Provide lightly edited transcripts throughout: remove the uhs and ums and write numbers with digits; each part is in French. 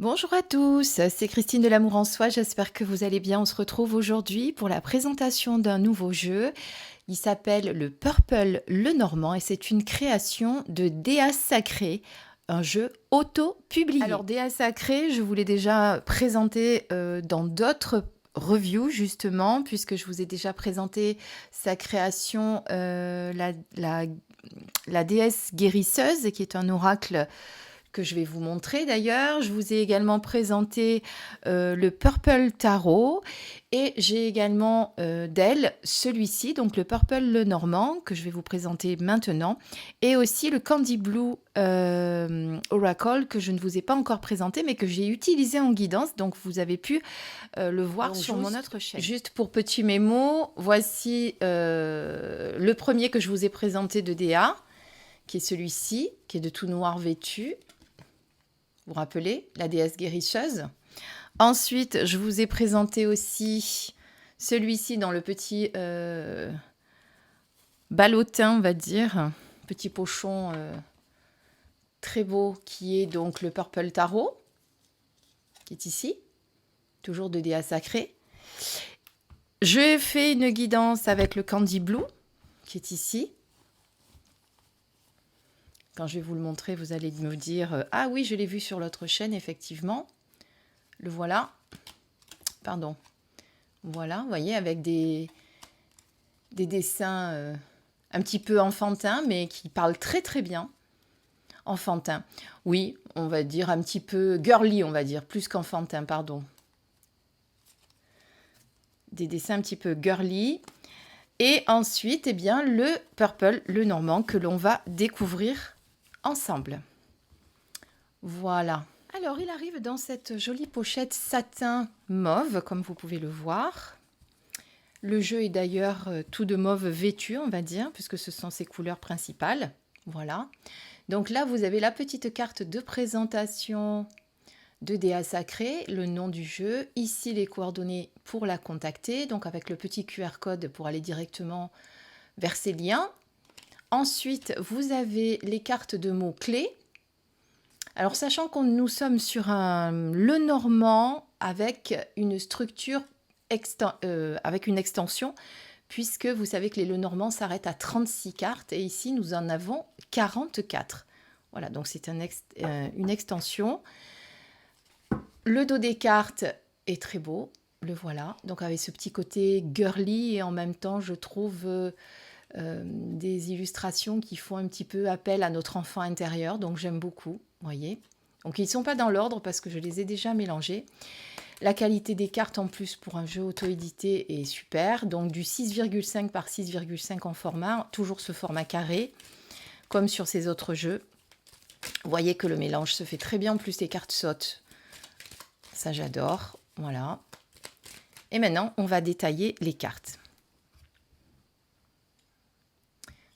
Bonjour à tous, c'est Christine de l'Amour en Soi, j'espère que vous allez bien. On se retrouve aujourd'hui pour la présentation d'un nouveau jeu. Il s'appelle le Purple Lenormand et c'est une création de Déa Sacré, un jeu auto-publié. Alors Déa Sacré, je vous l'ai déjà présenté dans d'autres reviews justement, puisque je vous ai déjà présenté sa création, la déesse guérisseuse, qui est un oracle que je vais vous montrer d'ailleurs. Je vous ai également présenté le Purple Tarot et j'ai également d'elle celui-ci, donc le Purple Lenormand, que je vais vous présenter maintenant, et aussi le Candy Blue Oracle, que je ne vous ai pas encore présenté, mais que j'ai utilisé en guidance, donc vous avez pu le voir Donc, sur mon autre chaîne. Juste pour petit mémo, voici le premier que je vous ai présenté de DA, qui est celui-ci, qui est de tout noir vêtu. Vous vous rappelez, la déesse guérisseuse. Ensuite, je vous ai présenté aussi celui-ci dans le petit ballotin, on va dire, petit pochon très beau, qui est donc le Purple Tarot, qui est ici, toujours de déesse sacrée. Je fais une guidance avec le Candy Blue, qui est ici. Quand je vais vous le montrer, vous allez me dire « Ah oui, je l'ai vu sur l'autre chaîne, effectivement. » Le voilà. Pardon. Voilà, vous voyez, avec des dessins un petit peu enfantins, mais qui parlent très très bien. Enfantin. Oui, on va dire un petit peu girly, on va dire, plus qu'enfantin, pardon. Des dessins un petit peu girly. Et ensuite, eh bien, le Purple Lenormand que l'on va découvrir ensemble. Voilà. Alors, il arrive dans cette jolie pochette satin mauve, comme vous pouvez le voir. Le jeu est d'ailleurs tout de mauve vêtu, on va dire, puisque ce sont ses couleurs principales. Voilà. Donc là, vous avez la petite carte de présentation de Déa Sacré, le nom du jeu. Ici, les coordonnées pour la contacter, donc avec le petit QR code pour aller directement vers ces liens. Ensuite, vous avez les cartes de mots-clés. Alors, sachant que nous sommes sur un Lenormand avec une structure avec une extension, puisque vous savez que les Lenormand s'arrêtent à 36 cartes et ici nous en avons 44. Voilà, donc c'est une extension. Le dos des cartes est très beau, le voilà. Donc avec ce petit côté girly et en même temps je trouve des illustrations qui font un petit peu appel à notre enfant intérieur, donc j'aime beaucoup, vous voyez. Donc ils ne sont pas dans l'ordre parce que je les ai déjà mélangés. La qualité des cartes en plus pour un jeu auto-édité est super. Donc du 6,5 par 6,5 en format, toujours ce format carré, comme sur ces autres jeux. Vous voyez que le mélange se fait très bien, en plus les cartes sautent. Ça j'adore, voilà. Et maintenant, on va détailler les cartes.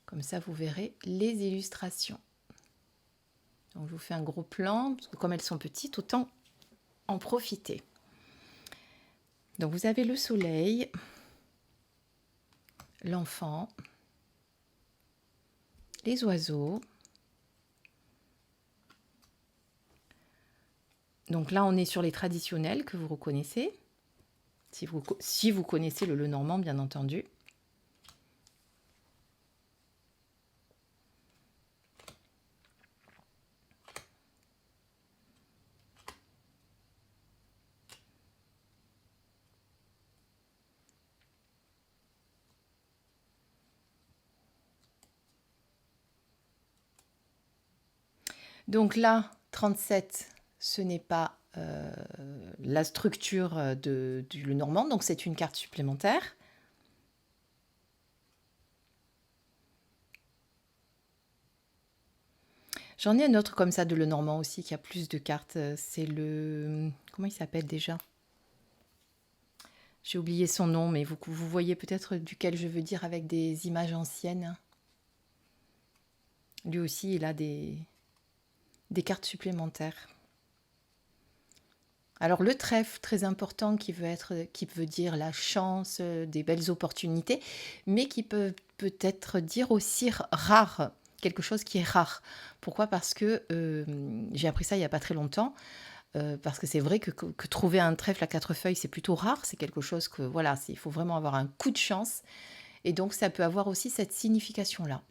Comme ça, vous verrez les illustrations. Donc je vous fais un gros plan, parce que comme elles sont petites, autant en profiter. Donc vous avez le soleil, l'enfant, les oiseaux. Donc là, on est sur les traditionnels que vous reconnaissez, si vous connaissez le Lenormand, bien entendu. Donc là, 37, ce n'est pas la structure du Lenormand, donc c'est une carte supplémentaire. J'en ai un autre comme ça de Lenormand aussi qui a plus de cartes. C'est le... Comment il s'appelle déjà? J'ai oublié son nom, mais vous voyez peut-être duquel je veux dire avec des images anciennes. Lui aussi, il a des cartes supplémentaires. Alors le trèfle, très important, qui veut dire la chance, des belles opportunités, mais qui peut-être dire aussi rare, quelque chose qui est rare. Pourquoi? Parce que j'ai appris ça il n'y a pas très longtemps. parce que c'est vrai que trouver un trèfle à 4 feuilles, c'est plutôt rare. C'est quelque chose que, voilà, il faut vraiment avoir un coup de chance. Et donc, ça peut avoir aussi cette signification-là.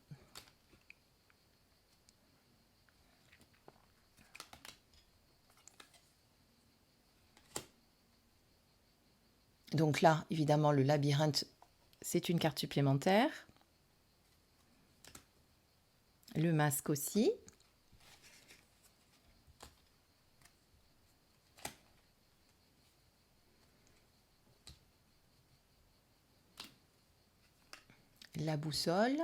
Donc là, évidemment, le labyrinthe, c'est une carte supplémentaire. Le masque aussi. La boussole.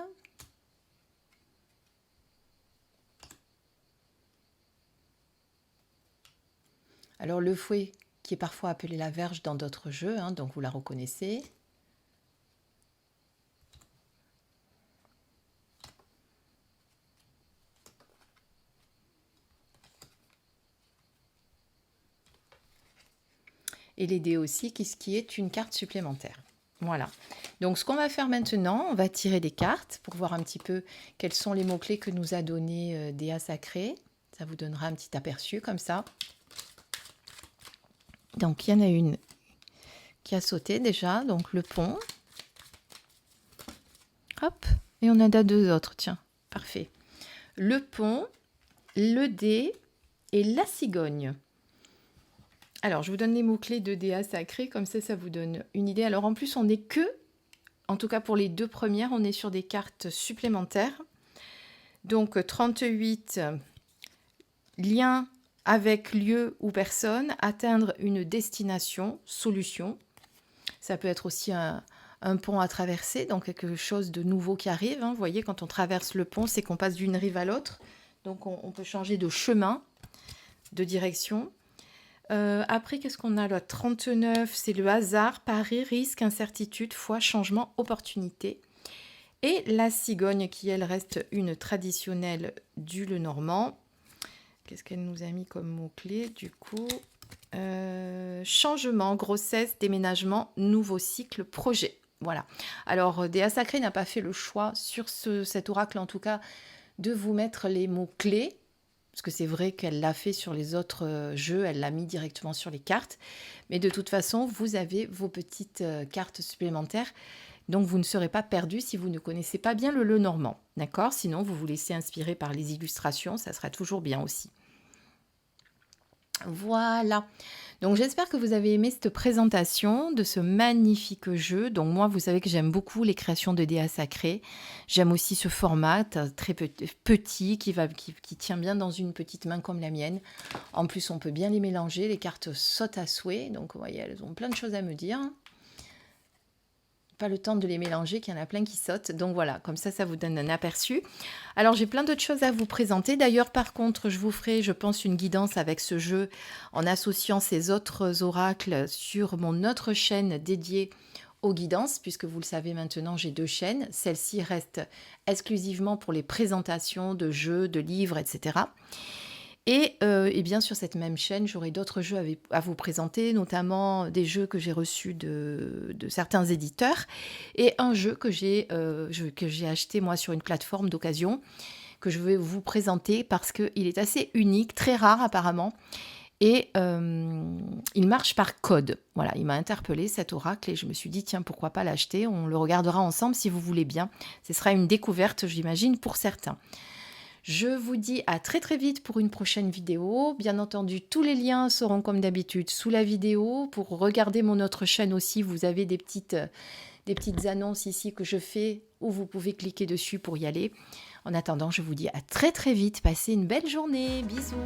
Alors le fouet, qui est parfois appelé la verge dans d'autres jeux, hein, donc vous la reconnaissez. Et les dés aussi, qui est une carte supplémentaire. Voilà. Donc, ce qu'on va faire maintenant, on va tirer des cartes pour voir un petit peu quels sont les mots-clés que nous a donné Déa Sacrée. Ça vous donnera un petit aperçu comme ça. Donc, il y en a une qui a sauté déjà, donc le pont. Hop, et on en a deux autres, tiens, parfait. Le pont, le dé et la cigogne. Alors, je vous donne les mots-clés de Déa Sacrée, comme ça vous donne une idée. Alors, en plus, on n'est que, en tout cas pour les deux premières, on est sur des cartes supplémentaires. Donc, 38, lien avec lieu ou personne, atteindre une destination, solution. Ça peut être aussi un pont à traverser, donc quelque chose de nouveau qui arrive. Hein. Vous voyez, quand on traverse le pont, c'est qu'on passe d'une rive à l'autre. Donc, on peut changer de chemin, de direction. Après, qu'est-ce qu'on a là? 39, c'est le hasard, pari, risque, incertitude, foi, changement, opportunité. Et la cigogne qui, elle, reste une traditionnelle du Lenormand. Qu'est-ce qu'elle nous a mis comme mot-clé du coup? Changement, grossesse, déménagement, nouveau cycle, projet. Voilà. Alors, Déa Sacrée n'a pas fait le choix sur cet oracle, en tout cas, de vous mettre les mots-clés. Parce que c'est vrai qu'elle l'a fait sur les autres jeux, elle l'a mis directement sur les cartes. Mais de toute façon, vous avez vos petites cartes supplémentaires. Donc, vous ne serez pas perdu si vous ne connaissez pas bien le Lenormand. D'accord? Sinon, vous vous laissez inspirer par les illustrations, ça sera toujours bien aussi. Voilà. Donc, j'espère que vous avez aimé cette présentation de ce magnifique jeu. Donc, moi, vous savez que j'aime beaucoup les créations de Déa Sacrée. J'aime aussi ce format très petit qui tient bien dans une petite main comme la mienne. En plus, on peut bien les mélanger. Les cartes sautent à souhait. Donc, vous voyez, elles ont plein de choses à me dire. Pas le temps de les mélanger, qu'il y en a plein qui sautent. Donc voilà, comme ça vous donne un aperçu. Alors j'ai plein d'autres choses à vous présenter. D'ailleurs, par contre, je vous ferai, je pense, une guidance avec ce jeu en associant ces autres oracles sur mon autre chaîne dédiée aux guidances, puisque vous le savez maintenant, j'ai deux chaînes. Celle-ci reste exclusivement pour les présentations de jeux, de livres, etc. Et bien sur cette même chaîne, j'aurai d'autres jeux à vous présenter, notamment des jeux que j'ai reçus de certains éditeurs et un jeu que j'ai acheté moi sur une plateforme d'occasion que je vais vous présenter parce qu'il est assez unique, très rare apparemment. Et il marche par code. Voilà, il m'a interpellé cet oracle et je me suis dit, tiens, pourquoi pas l'acheter? On le regardera ensemble si vous voulez bien. Ce sera une découverte, j'imagine, pour certains. Je vous dis à très très vite pour une prochaine vidéo. Bien entendu, tous les liens seront comme d'habitude sous la vidéo. Pour regarder mon autre chaîne aussi, vous avez des petites annonces ici que je fais où vous pouvez cliquer dessus pour y aller. En attendant, je vous dis à très très vite. Passez une belle journée. Bisous.